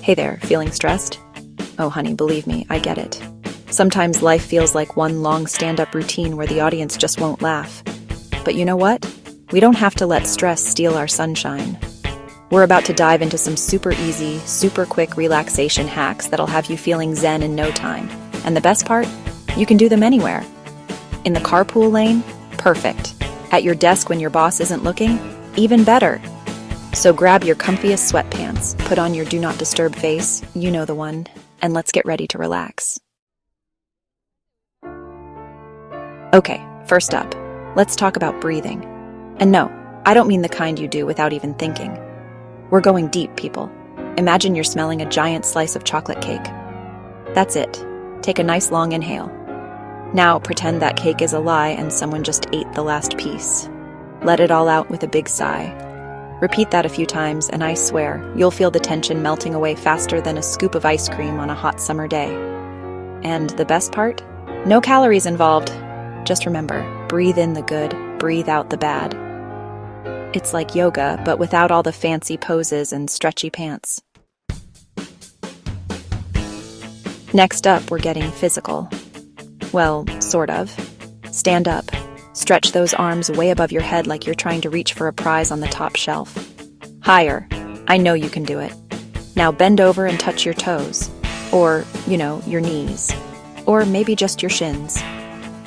Hey there, feeling stressed? Oh, honey, believe me, I get it. Sometimes life feels like one long stand-up routine where the audience just won't laugh. But you know what? We don't have to let stress steal our sunshine. We're about to dive into some super easy, super quick relaxation hacks that'll have you feeling zen in no time. And the best part? You can do them anywhere. In the carpool lane? Perfect. At your desk when your boss isn't looking? Even better. So grab your comfiest sweatpants, put on your do not disturb face, you know the one, and let's get ready to relax. Okay, first up, let's talk about breathing. And no, I don't mean the kind you do without even thinking. We're going deep, people. Imagine you're smelling a giant slice of chocolate cake. That's it. Take a nice long inhale. Now pretend that cake is a lie and someone just ate the last piece. Let it all out with a big sigh. Repeat that a few times, and I swear, you'll feel the tension melting away faster than a scoop of ice cream on a hot summer day. And the best part? No calories involved. Just remember, breathe in the good, breathe out the bad. It's like yoga, but without all the fancy poses and stretchy pants. Next up, we're getting physical. Well, sort of. Stand up. Stretch those arms way above your head like you're trying to reach for a prize on the top shelf. Higher. I know you can do it. Now bend over and touch your toes. Or, your knees. Or maybe just your shins.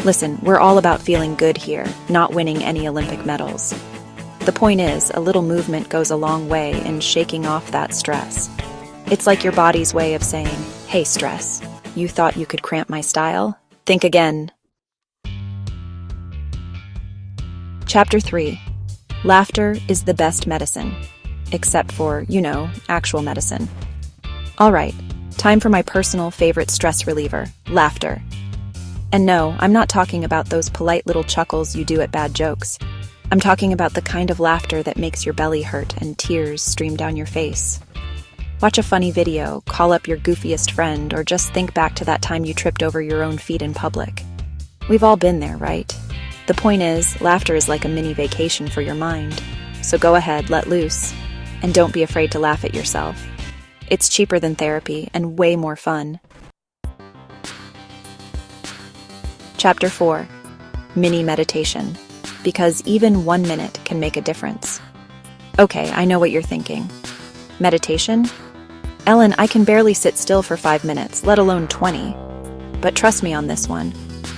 Listen, we're all about feeling good here, not winning any Olympic medals. The point is, a little movement goes a long way in shaking off that stress. It's like your body's way of saying, hey stress, you thought you could cramp my style? Think again. Chapter 3. Laughter is the best medicine. Except for, actual medicine. All right, time for my personal favorite stress reliever, laughter. And no, I'm not talking about those polite little chuckles you do at bad jokes. I'm talking about the kind of laughter that makes your belly hurt and tears stream down your face. Watch a funny video, call up your goofiest friend, or just think back to that time you tripped over your own feet in public. We've all been there, right? The point is, laughter is like a mini vacation for your mind. So go ahead, let loose. And don't be afraid to laugh at yourself. It's cheaper than therapy and way more fun. Chapter 4. Mini meditation. Because even 1 minute can make a difference. Okay, I know what you're thinking. Meditation? Ellen, I can barely sit still for 5 minutes, let alone 20. But trust me on this one.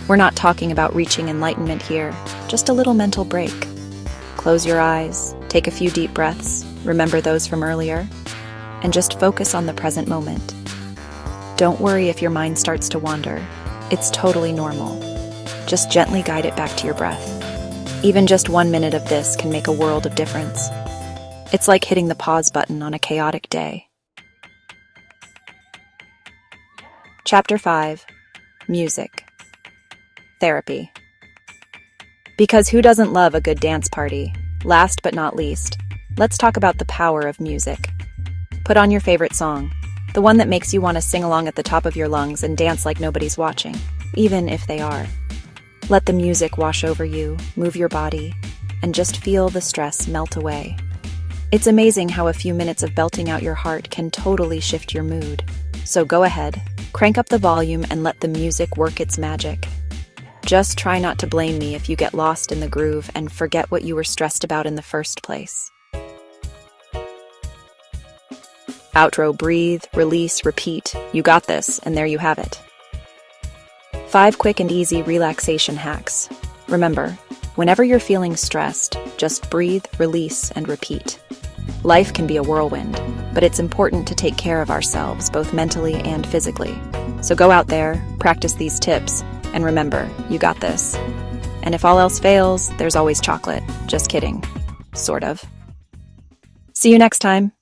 We're not talking about reaching enlightenment here, just a little mental break. Close your eyes, take a few deep breaths, remember those from earlier, and just focus on the present moment. Don't worry if your mind starts to wander. It's totally normal. Just gently guide it back to your breath. Even just 1 minute of this can make a world of difference. It's like hitting the pause button on a chaotic day. Chapter 5. Music. Therapy. Because who doesn't love a good dance party? Last but not least, let's talk about the power of music. Put on your favorite song, the one that makes you want to sing along at the top of your lungs and dance like nobody's watching, even if they are. Let the music wash over you, move your body, and just feel the stress melt away. It's amazing how a few minutes of belting out your heart can totally shift your mood. So go ahead, crank up the volume and let the music work its magic. Just try not to blame me if you get lost in the groove and forget what you were stressed about in the first place. Outro, breathe, release, repeat. You got this, and there you have it. 5 quick and easy relaxation hacks. Remember, whenever you're feeling stressed, just breathe, release, and repeat. Life can be a whirlwind, but it's important to take care of ourselves, both mentally and physically. So go out there, practice these tips, and remember, you got this. And if all else fails, there's always chocolate. Just kidding. Sort of. See you next time.